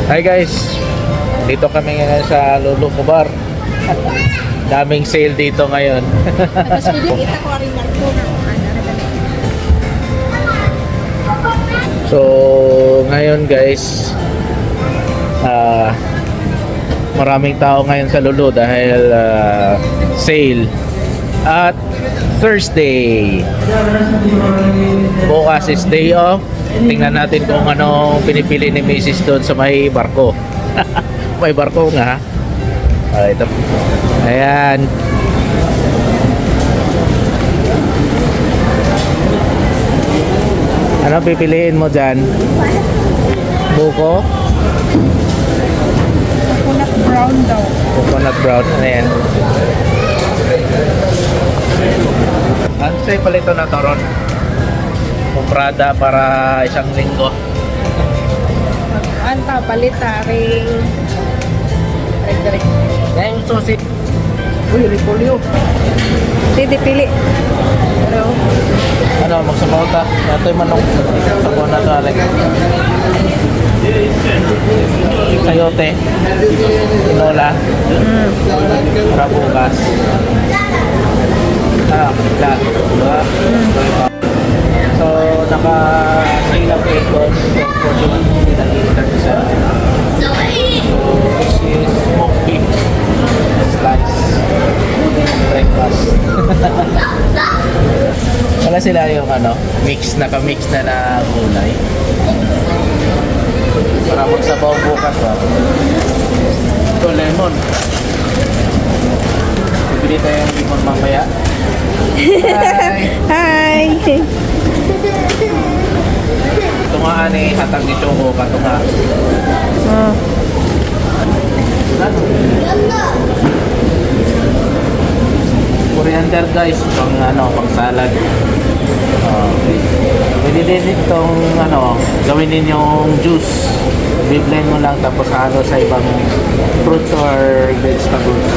Hi guys, dito kami ngayon sa Luluco Bar. Daming sale dito ngayon. Tapos kita ko rin Marco na kung ano. So ngayon guys, maraming tao ngayon sa Lulu dahil sale at Thursday. Bukas is day off. Tingnan natin kung ano pinipili ni Mrs. doon sa may barko. May barko nga. Ito. Ayan. Ano pipiliin mo dyan? Buko? Coconut brown daw. Coconut brown. Ano yan? Ano sa'yo pala ito na toron? Comprada para isang linggo. Anta, palita, ring. Ring. Yung susi. Uy, repolyo. Sige, pili. Pero, Ano, magsabaw ta. Ito yung manok. Sabaw na galing. Sayote. Tinola. Para bukas. Lahat. Diba? So, naka-sale up rate doon for 30%. So, this is smoked beef slice. Breakfast. Wala sila yung ano, naka-mix na gulay. Para magsabaw bukas ba? Ito, lemon. Bibili tayo yung lemon mamaya. Hi! hi! Ito nga ani, hatag ni Choco, kato nga. Oh. Coriander guys, pang salad. Pwede din itong gawin din yung juice. I-blend mo lang tapos halo sa ibang fruits or vegetables.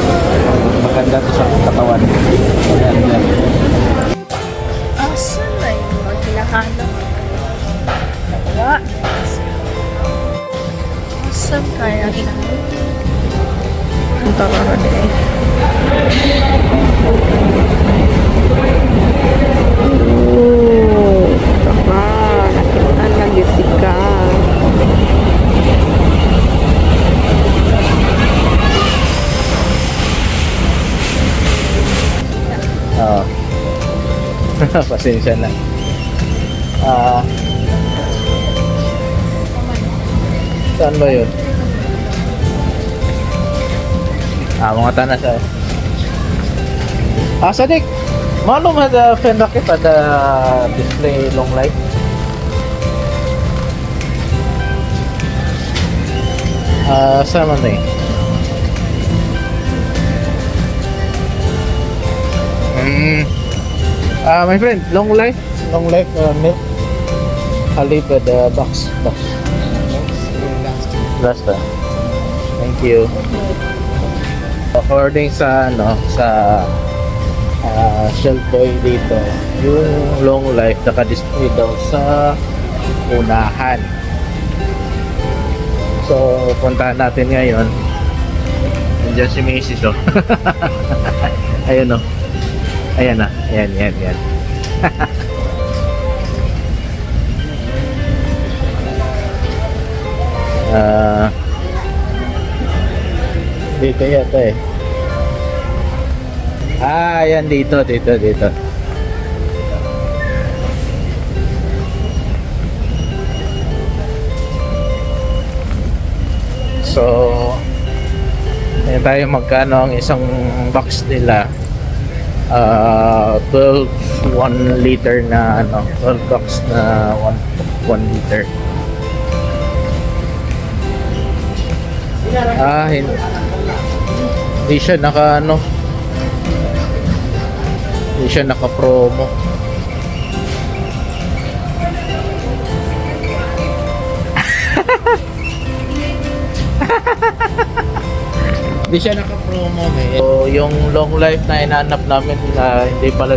Maganda to sa katawan. Coriander. Asan na yung mga kinakain? Wala. Asan kaya kinakain? Ang tawara din eh. Tama. Nakitaan lang yung sika. Oo. Pasensya na. Saan ba yun? Mga tanas ay. Sadik! Malum ada fan rocket ada display long light. Sama nih. My friend, long life milk. Halip ada box. Last time. Thank you. According sa shelf boy dito, yung long life naka-display daw sa unahan. So puntahan natin ngayon. Nandiyan si Macy's oh. Ayun oh. Ayan na. Ayan. Dito yata eh. Ayan dito. So, ayan tayo magkano ang isang box nila. 12 1 liter na 12 box na 1 liter. Hindi siya naka promo. Hindi siya naka-promo eh. So, yung long life na inanap namin na hindi pala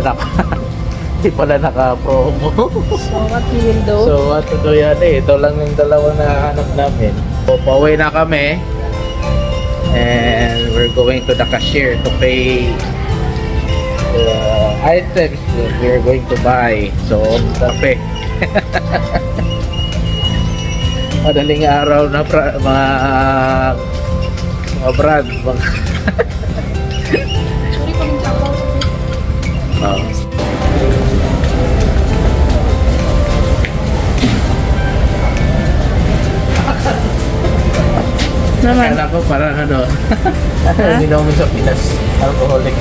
naka-promo. So, what you will do? So, what to do yan eh. Ito lang yung dalawang nahanap namin. So, pauwi na kami. And we're going to the cashier to pay the items that we're going to buy. So, kape. Madaling araw na mga brand. Oh. Naman. Akala ko parang ano, minom sa Pinas, alcoholic.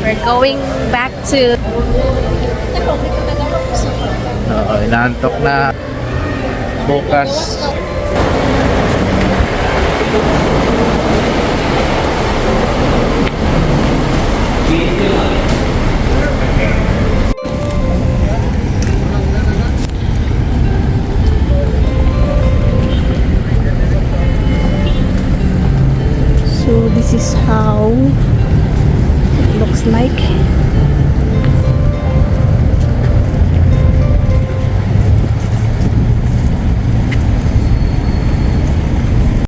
We're going back to... Oo, inaantok na bukas. So this is how it looks like.